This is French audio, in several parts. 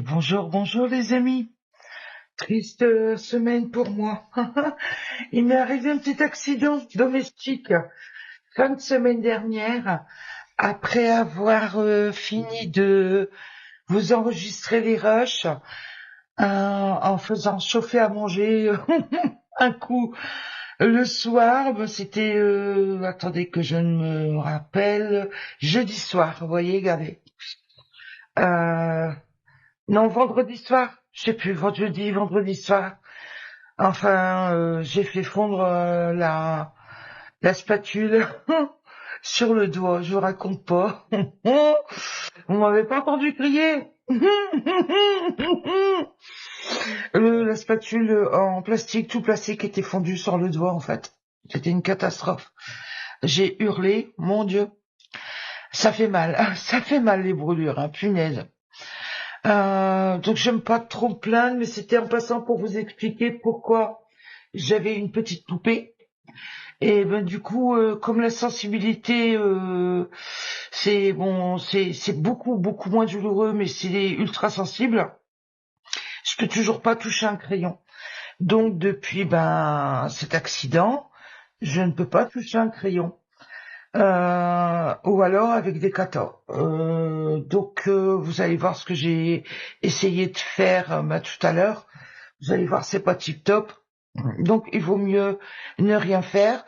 Bonjour, bonjour les amis. Triste semaine pour moi. Il m'est arrivé un petit accident domestique fin de semaine dernière. Après avoir fini de vous enregistrer les rushs, en faisant chauffer à manger un coup le soir, c'était, attendez que je ne me rappelle, jeudi soir, vous voyez, regardez. Euh, non, vendredi soir, je sais plus, vendredi soir. Enfin, j'ai fait fondre la spatule sur le doigt, je vous raconte pas. Vous m'avez pas entendu crier. La spatule en plastique, tout plastique, était fondue sur le doigt en fait. C'était une catastrophe. J'ai hurlé, mon Dieu. Ça fait mal, ça fait mal les brûlures, hein, punaise. Donc j'aime pas trop me plaindre, mais c'était en passant pour vous expliquer pourquoi j'avais une petite poupée. Et ben du coup, comme la sensibilité, c'est bon, c'est beaucoup moins douloureux, mais c'est ultra sensible. Je peux toujours pas toucher un crayon. Donc depuis cet accident, je ne peux pas toucher un crayon. Ou alors avec des katas. Vous allez voir ce que j'ai essayé de faire tout à l'heure. Vous allez voir, c'est pas tip top. Donc il vaut mieux ne rien faire.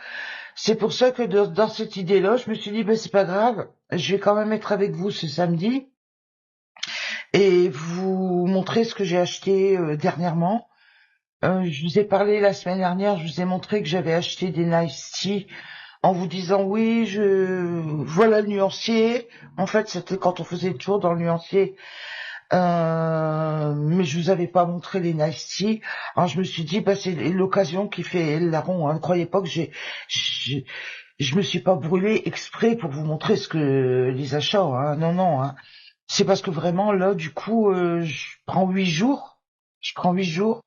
C'est pour ça que dans cette idée-là, je me suis dit, c'est pas grave, je vais quand même être avec vous ce samedi et vous montrer ce que j'ai acheté dernièrement. Je vous ai parlé la semaine dernière, je vous ai montré que j'avais acheté des Nice Tea en vous disant oui, voilà le nuancier. En fait, c'était quand on faisait le tour dans le nuancier. Mais je vous avais pas montré les Nice Tea. Alors je me suis dit, c'est l'occasion qui fait le larron. Ne croyez pas que je me suis pas brûlé exprès pour vous montrer ce que les achats. Hein. Non, non. Hein. C'est parce que vraiment là, du coup, je prends 8 jours. Je prends 8 jours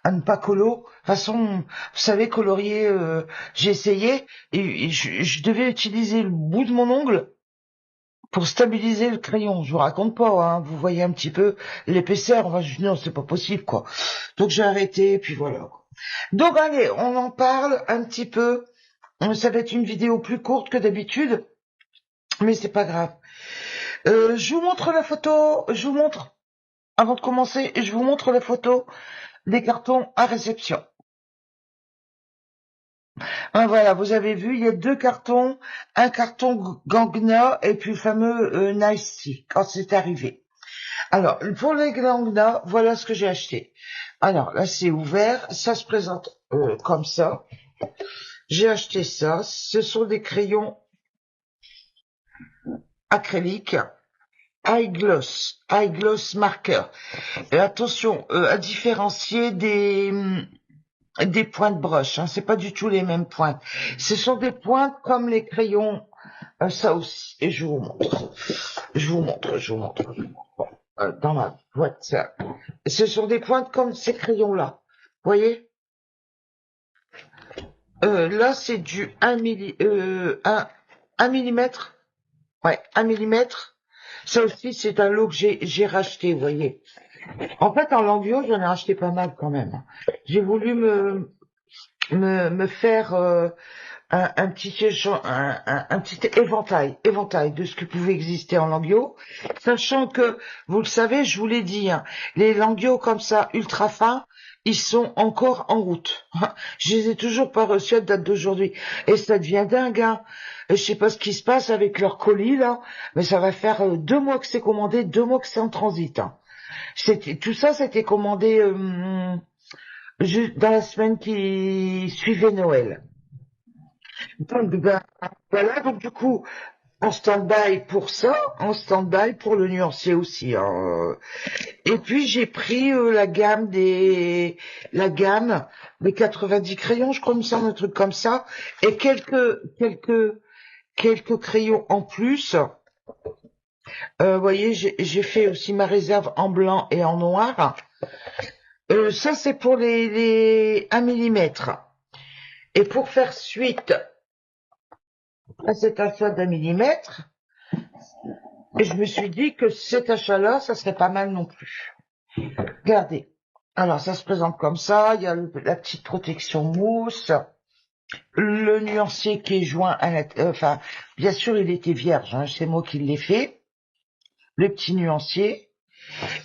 à ne pas colo. De toute façon, vous savez, colorier, j'ai essayé et je devais utiliser le bout de mon ongle pour stabiliser le crayon. Je vous raconte pas, hein, vous voyez un petit peu l'épaisseur. Enfin, je dis non, c'est pas possible, quoi. Donc j'ai arrêté, et puis voilà. Donc allez, on en parle un petit peu. Ça va être une vidéo plus courte que d'habitude, mais c'est pas grave. Je vous montre la photo, avant de commencer, je vous montre la photo des cartons à réception. Voilà, vous avez vu, il y a 2 cartons, un carton Gangna et puis le fameux Nice Tea, quand c'est arrivé. Alors, pour les Gangna, voilà ce que j'ai acheté. Alors, là, c'est ouvert, ça se présente comme ça. J'ai acheté ça, ce sont des crayons acryliques, high gloss marker. Et attention, à différencier des pointes broches, hein, c'est pas du tout les mêmes pointes. Ce sont des pointes comme les crayons, ça aussi. Et je vous montre. Dans ma boîte, ça. Ce sont des pointes comme ces crayons-là. Vous voyez? Là, c'est du 1 millimètre. Ouais, 1 millimètre. Ça aussi, c'est un lot que j'ai racheté, vous voyez. En fait, en Languio, j'en ai acheté pas mal quand même. J'ai voulu me faire un petit éventail de ce qui pouvait exister en Languio, sachant que, vous le savez, je vous l'ai dit, hein, les Languio comme ça, ultra fins, ils sont encore en route. Je les ai toujours pas reçus à date d'aujourd'hui. Et ça devient dingue, hein. Je sais pas ce qui se passe avec leur colis, là, mais ça va faire 2 mois que c'est commandé, 2 mois que c'est en transit, hein. Tout ça, c'était commandé dans la semaine qui suivait Noël. Donc, voilà, donc du coup, en stand-by pour ça, en stand-by pour le nuancier aussi. Hein. Et puis, j'ai pris la gamme des 90 crayons, je crois, il me semble, un truc comme ça, et quelques crayons en plus. Vous voyez, j'ai fait aussi ma réserve en blanc et en noir. Ça, c'est pour les 1 millimètre. Et pour faire suite à cet achat d'1 millimètre, Et je me suis dit que cet achat-là, ça serait pas mal non plus. Regardez. Alors, ça se présente comme ça. Il y a la petite protection mousse. Le nuancier qui est joint à la... Enfin, bien sûr, il était vierge. Hein, c'est moi qui l'ai fait. Le petit nuancier.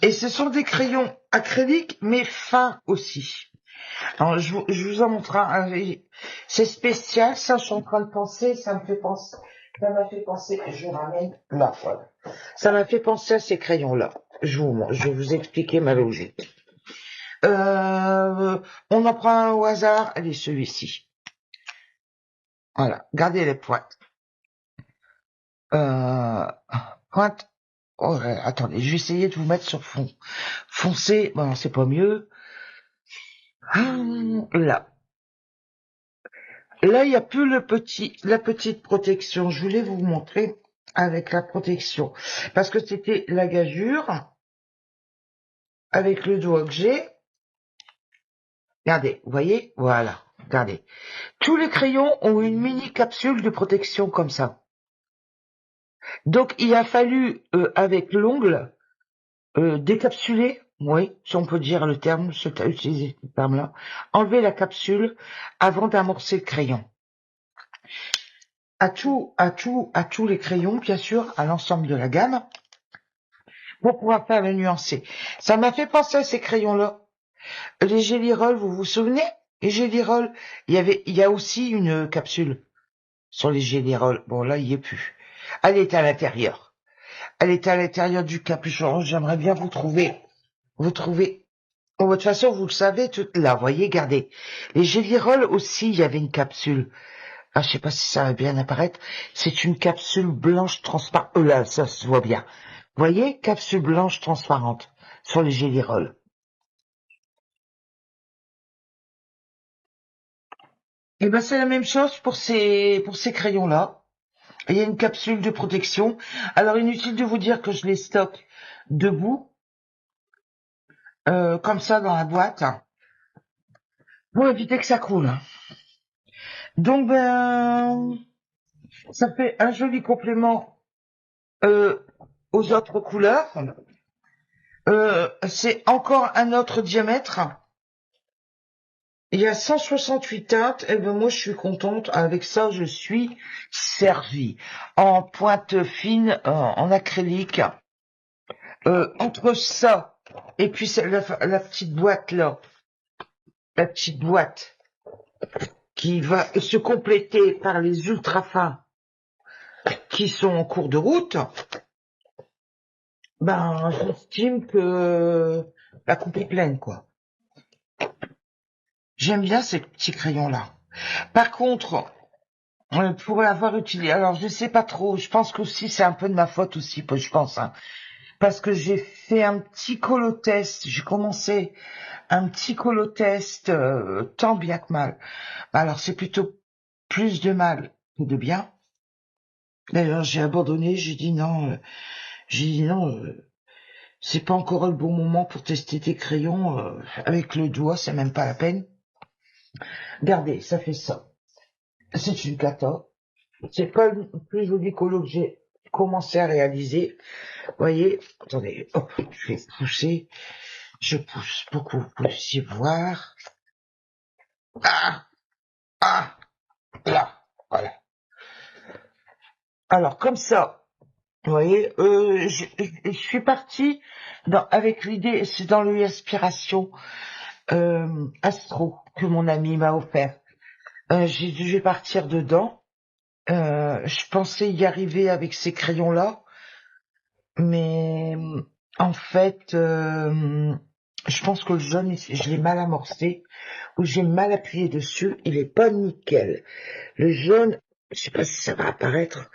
Et ce sont des crayons acryliques, mais fins aussi. Alors, je vous en montre un. C'est spécial. Ça, je suis en train de penser. Ça m'a fait penser. Je ramène la folle. Ça m'a fait penser à ces crayons-là. Je vais vous expliquer ma logique. On en prend un au hasard. Allez, celui-ci. Voilà. Gardez les pointes. Pointe. Oh, attendez, je vais essayer de vous mettre sur fond foncé. Bon, c'est pas mieux. Là. Là, il n'y a plus la petite protection. Je voulais vous montrer avec la protection. Parce que c'était la gageure avec le doigt que j'ai. Regardez, vous voyez? Voilà, regardez. Tous les crayons ont une mini capsule de protection comme ça. Donc, il a fallu, avec l'ongle, décapsuler, oui, si on peut dire le terme, utiliser ce terme-là, enlever la capsule avant d'amorcer le crayon. À tous les crayons, bien sûr, à l'ensemble de la gamme, pour pouvoir faire le nuancé. Ça m'a fait penser à ces crayons-là. Les Gelly Roll, vous vous souvenez? Les Gelly Roll, il y a aussi une capsule sur les Gelly Roll. Bon, là, il y est plus. Elle est à l'intérieur. Elle est à l'intérieur du capuchon. J'aimerais bien vous trouver. Bon, de toute façon, vous le savez, là, vous voyez, regardez. Les Gelly Roll aussi, il y avait une capsule. Ah, je sais pas si ça va bien apparaître. C'est une capsule blanche transparente. Oh là, ça se voit bien. Vous voyez, capsule blanche transparente sur les Gelly Roll. Et ben, c'est la même chose pour ces crayons-là. Il y a une capsule de protection. Alors, inutile de vous dire que je les stocke debout, comme ça dans la boîte, pour éviter que ça coule. Donc, ben, ça fait un joli complément aux autres couleurs. C'est encore un autre diamètre. Il y a 168 teintes. Et ben moi, je suis contente. Avec ça, je suis servie. En pointe fine, en acrylique. Entre ça et puis la petite boîte là, la petite boîte qui va se compléter par les ultra fins qui sont en cours de route, ben j'estime que la coupe est pleine quoi. J'aime bien ces petits crayons là. Par contre, pour l'avoir utilisé, alors je sais pas trop, je pense qu'aussi c'est un peu de ma faute aussi, je pense, hein, parce que j'ai fait un petit colotest, j'ai commencé un petit colotest tant bien que mal. Alors c'est plutôt plus de mal que de bien. D'ailleurs j'ai abandonné, j'ai dit non, c'est pas encore le bon moment pour tester tes crayons avec le doigt, c'est même pas la peine. Regardez, ça fait ça. C'est une cata. C'est pas le plus joli colo que j'ai commencé à réaliser. Vous voyez, attendez, hop, je vais pousser. Je pousse pour que vous puissiez voir. Ah, ah, là, voilà. Alors comme ça, vous voyez, je suis partie avec l'idée, c'est dans l'inspiration Astro que mon ami m'a offert. Je vais partir dedans. Je pensais y arriver avec ces crayons-là, mais en fait, je pense que le jaune, je l'ai mal amorcé, ou j'ai mal appuyé dessus, il est pas nickel. Le jaune, je sais pas si ça va apparaître,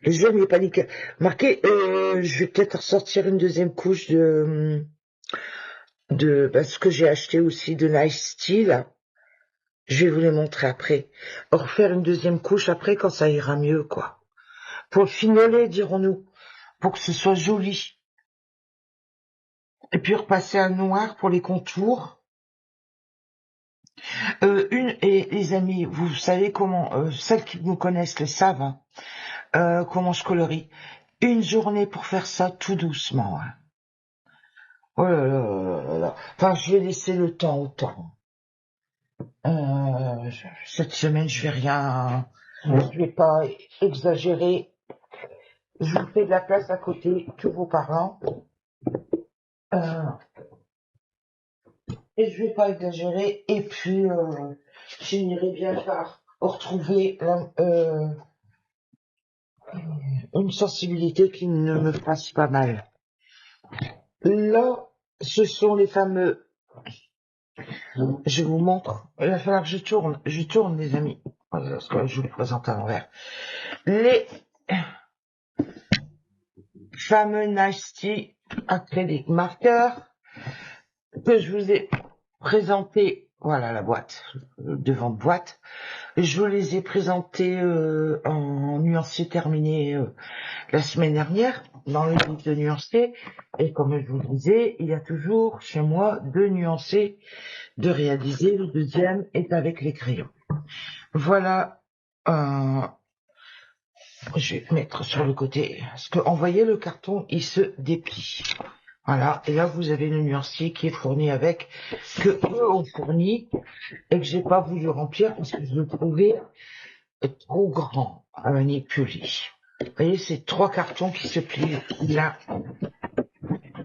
le jaune il est pas nickel. Marqué, je vais peut-être ressortir une deuxième couche ce que j'ai acheté aussi de Nice Steel. Je vais vous les montrer après. Refaire une deuxième couche après quand ça ira mieux, quoi. Pour finoler, dirons-nous. Pour que ce soit joli. Et puis repasser un noir pour les contours. Et les amis, vous savez comment, celles qui me connaissent le savent, hein, comment je colorie. Une journée pour faire ça tout doucement. Hein. Oh là là là là là. Enfin, je vais laisser le temps au temps. Cette semaine, je vais pas exagérer. Je vous fais de la place à côté, tous vos parents. Euh, et je vais pas exagérer. Et puis, j'aimerais bien faire retrouver une sensibilité qui ne me fasse pas mal. Là, ce sont les fameux. Je vous montre. Il va falloir que je tourne. Je tourne, les amis. Parce que je vous les présente à l'envers. Les fameux Nasty acrylic marqueurs que je vous ai présentés. Voilà la boîte, devant boîte. Je vous les ai présentés en nuancier terminé la semaine dernière dans le livre de nuancier. Et comme je vous le disais, il y a toujours chez moi 2 nuanciers de réaliser. Le deuxième est avec les crayons. Voilà. Je vais mettre sur le côté. Parce que, vous voyez, le carton, il se déplie. Voilà. Et là, vous avez le nuancier qui est fourni avec, que eux ont fourni, et que j'ai pas voulu remplir parce que je le trouvais trop grand à manipuler. Vous voyez, c'est 3 cartons qui se plient l'un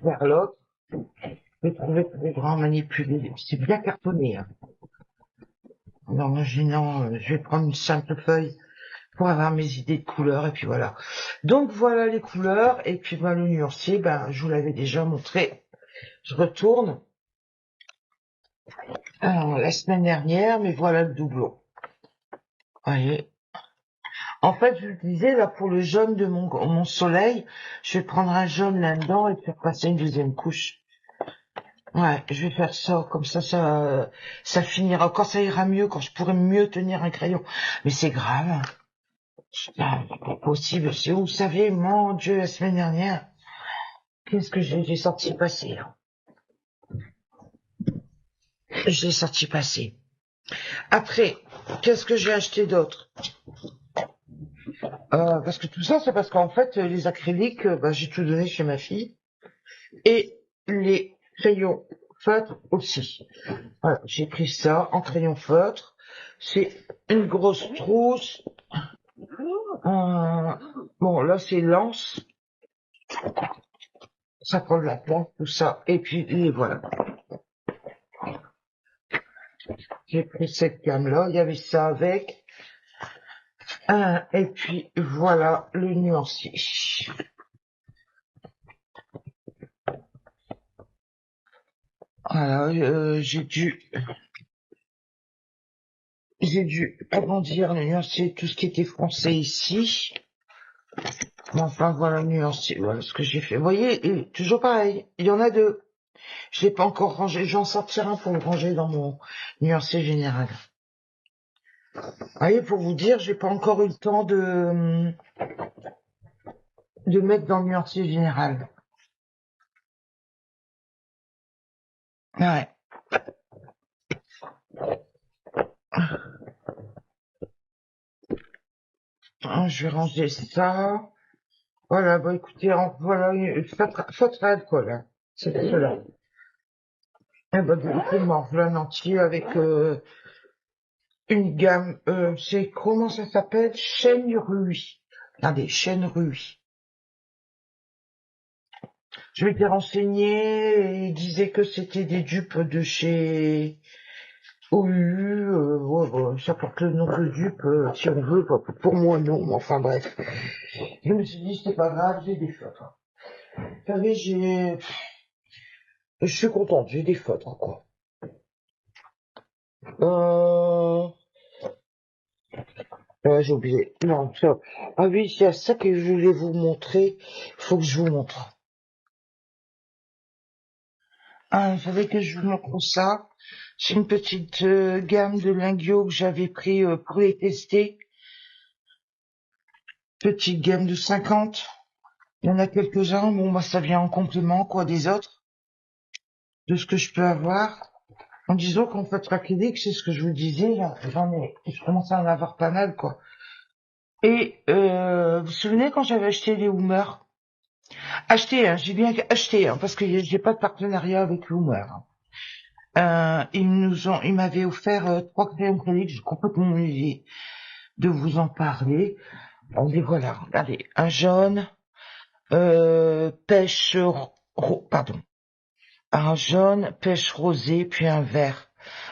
vers l'autre. Je le trouvais trop grand à manipuler. C'est bien cartonné, hein. En imaginant, je vais prendre une simple feuille pour avoir mes idées de couleurs, et puis voilà. Donc voilà les couleurs, et puis le nuancier, je vous l'avais déjà montré. Je retourne la semaine dernière, mais voilà le doublon. Voyez. En fait, je vous disais, là, pour le jaune de mon soleil, je vais prendre un jaune là-dedans et faire passer une deuxième couche. Ouais, je vais faire ça, comme ça finira, quand ça ira mieux, quand je pourrai mieux tenir un crayon. Mais c'est grave, hein. C'est pas possible. Si vous savez, mon Dieu, la semaine dernière, qu'est-ce que j'ai sorti passer, là. Je l'ai sorti passer. Après, qu'est-ce que j'ai acheté d'autre? Parce que tout ça, c'est parce qu'en fait, les acryliques, j'ai tout donné chez ma fille. Et les crayons feutres aussi. Voilà, j'ai pris ça en crayon feutre. C'est une grosse trousse. Bon, là, c'est lance. Ça prend de la place, tout ça. Et puis, et voilà. J'ai pris cette gamme-là. Il y avait ça avec. Et puis, voilà le nuancier. Voilà, j'ai dû agrandir le nuancier, tout ce qui était français ici. Bon, enfin, voilà le nuancier, voilà ce que j'ai fait. Vous voyez, et toujours pareil, il y en a 2. Je l'ai pas encore rangé, j'en sortir un pour le ranger dans mon nuancier général. Vous voyez, pour vous dire, j'ai pas encore eu le temps de mettre dans le nuancier général. Ouais. Je vais ranger ça. Voilà, écoutez, voilà, feutre à alcool, hein. C'est cela. Eh directement, voilà un entier avec une gamme, c'est, comment ça s'appelle? Chêne Rui. Regardez, Chêne Rui. Je m'étais renseigné et il disait que c'était des dupes de chez OU, ça porte le nom de dupe, si on veut, pour moi non, mais enfin bref. Je me suis dit, c'est pas grave, j'ai des feutres. Vous savez, je suis contente, j'ai des feutres, quoi. J'ai oublié. Non, ça. Ah oui, c'est ça que je voulais vous montrer. Faut que je vous montre. Il fallait que je vous montre ça. C'est une petite gamme de lingots que j'avais pris pour les tester. Petite gamme de 50. Il y en a quelques-uns. Bon, ça vient en complément, quoi, des autres. De ce que je peux avoir. En disant qu'en fait, l'acrylique, c'est ce que je vous disais, là. Je commence à en avoir pas mal, quoi. Et, vous vous souvenez quand j'avais acheté les Hoomer? Acheter, hein, j'ai bien acheté, hein, parce que j'ai pas de partenariat avec Loomer. Ils m'avaient offert 3 crayons acryliques, j'ai complètement oublié de vous en parler. Bon, les voilà, regardez, un jaune, pêche, pardon, un jaune, pêche rosé, puis un vert,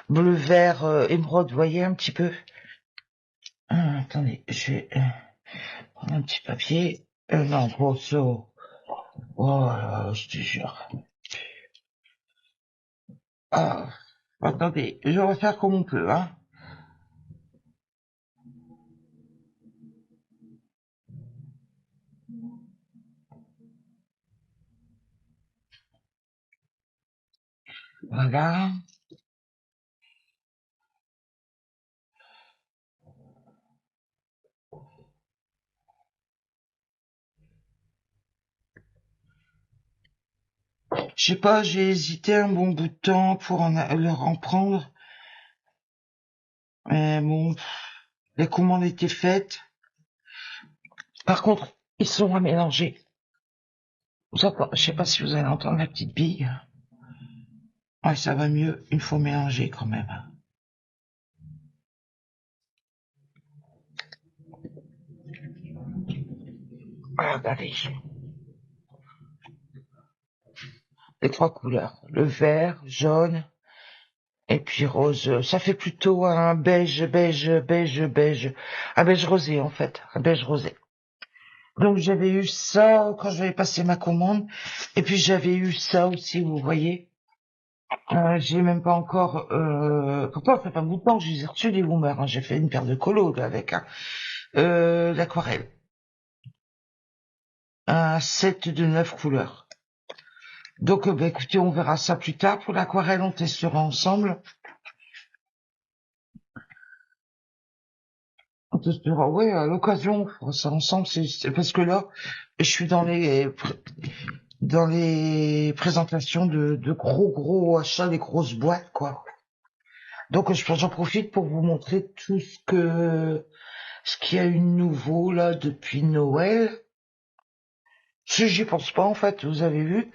bleu, vert, émeraude, vous voyez un petit peu. Attendez, je vais prendre un petit papier. Non, grosso. Oh, je te jure. Ah, attendez, je vais faire comme on peut, hein. Voilà. Je sais pas, j'ai hésité un bon bout de temps pour leur en prendre. Mais bon, les commandes étaient faites. Par contre, ils sont à mélanger. Je sais pas si vous allez entendre la petite bille. Ouais, ça va mieux. Il faut mélanger quand même. Voilà, regardez. Les 3 couleurs. Le vert, jaune, et puis rose. Ça fait plutôt un beige, beige, beige, beige. Un beige rosé, en fait. Un beige rosé. Donc j'avais eu ça quand j'avais passé ma commande. Et puis j'avais eu ça aussi, vous voyez. J'ai même pas encore... pourtant, ça fait pas longtemps que je les ai reçus, les boomers. Hein. J'ai fait une paire de colos avec l'aquarelle. Un set de 9 couleurs. Donc, bah, écoutez, on verra ça plus tard. Pour l'aquarelle, on testera ensemble. On testera, ouais, à l'occasion, on fera ça ensemble. Parce que là, je suis dans les présentations de gros achats, des grosses boîtes, quoi. Donc, j'en profite pour vous montrer tout ce qu'il y a eu de nouveau, là, depuis Noël. Si j'y pense pas, en fait, vous avez vu,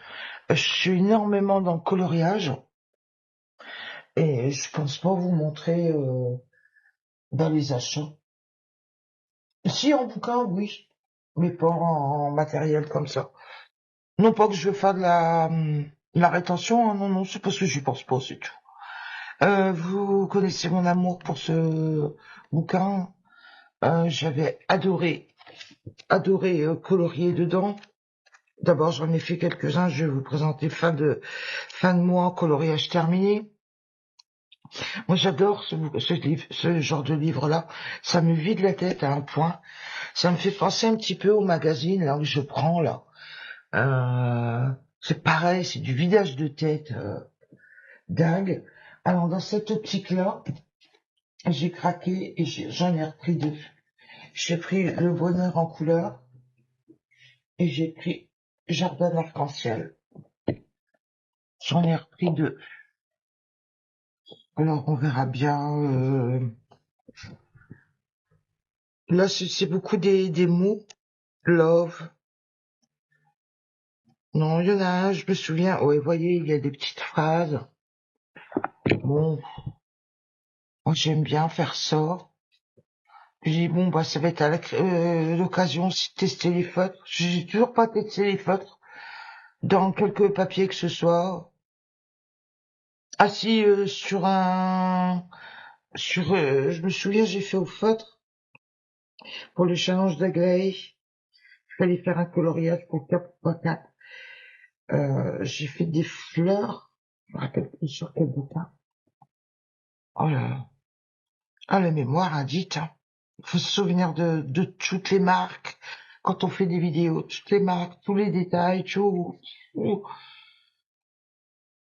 je suis énormément dans le coloriage. Et je pense pas vous montrer dans les achats. Si, en bouquin, oui, mais pas en matériel comme ça. Non pas que je veux faire la rétention, hein, non, non, c'est parce que j'y pense pas, c'est tout. Vous connaissez mon amour pour ce bouquin. J'avais adoré colorier dedans. D'abord, j'en ai fait quelques-uns. Je vais vous présenter fin de mois, coloriage terminé. Moi, j'adore ce genre de livre-là. Ça me vide la tête à un point. Ça me fait penser un petit peu au magazine là où je prends là. C'est pareil, c'est du vidage de tête dingue. Alors dans cette optique-là, j'ai craqué et j'en ai repris deux. J'ai pris Le Bonheur en couleur et j'ai pris Jardin d'arc-en-ciel. J'en ai repris deux. Alors on verra bien. Là c'est beaucoup des mots. Love. Non, il y en a un, je me souviens. Ouais, vous voyez, il y a des petites phrases. Bon, moi j'aime bien faire ça. J'ai dit, bon, bah, ça va être à l'occasion aussi de tester les feutres. J'ai toujours pas testé les feutres dans quelques papiers que ce soit. Ah si, je me souviens, j'ai fait au feutre pour le challenge d'Aglaé. Il fallait faire un coloriage pour 4x4. J'ai fait des fleurs. Je me rappelle plus sur quel bouquin. Oh là, ah, la mémoire indique, hein. Il faut se souvenir de toutes les marques quand on fait des vidéos, toutes les marques, tous les détails, tout.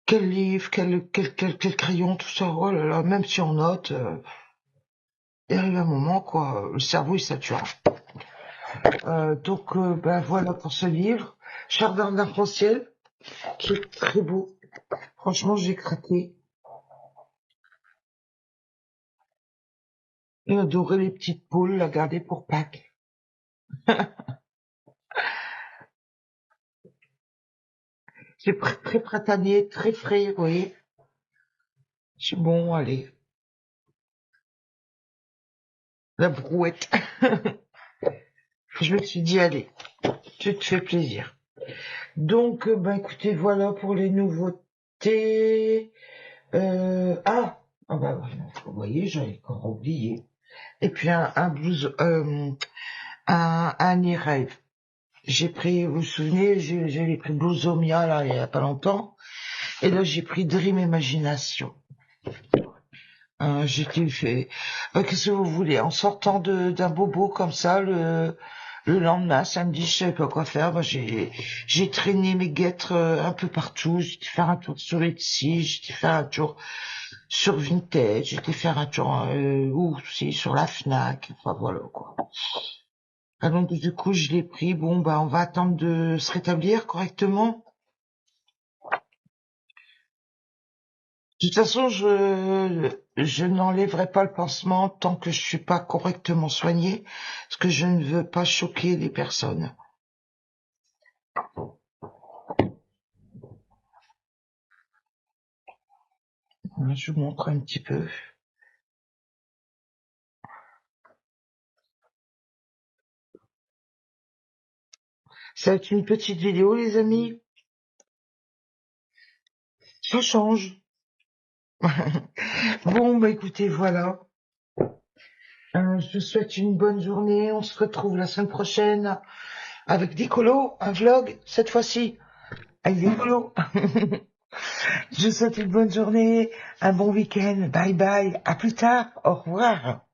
Quel livre, quel crayon, tout ça, oh là là, même si on note, il arrive un moment, quoi, le cerveau il sature. Donc, ben voilà pour ce livre, Jardin d'arc-en-ciel, qui est très beau. Franchement, j'ai craqué. J'ai adoré les petites poules, la garder pour Pâques. C'est très printanier, très frais, vous voyez. C'est bon, allez. La brouette. Je me suis dit, allez, tu te fais plaisir. Donc, ben écoutez, voilà pour les nouveautés. Bah, vous voyez, j'avais encore oublié. Et puis un blues, un e-rave. J'ai pris, vous vous souvenez, j'ai pris Bluesomia là il y a pas longtemps. Et là j'ai pris Dream Imagination. J'étais fait. Qu'est-ce que vous voulez? En sortant d'un bobo comme ça, le lendemain, samedi, je savais pas quoi faire. Moi, j'ai traîné mes guêtres un peu partout. J'étais faire un tour sur Etsy, j'étais faire un tour sur Vinted, j'étais faire un tour aussi sur la Fnac. Enfin voilà quoi. Ah donc du coup, je l'ai pris. Bon bah, on va attendre de se rétablir correctement. De toute façon, je n'enlèverai pas le pansement tant que je suis pas correctement soignée, parce que je ne veux pas choquer les personnes. Je vous montre un petit peu. Ça va être une petite vidéo, les amis. Ça change. Bon, bah écoutez, voilà. Je vous souhaite une bonne journée. On se retrouve la semaine prochaine avec des colos, un vlog, cette fois-ci, avec des colos. Je vous souhaite une bonne journée, un bon week-end. Bye bye. À plus tard. Au revoir.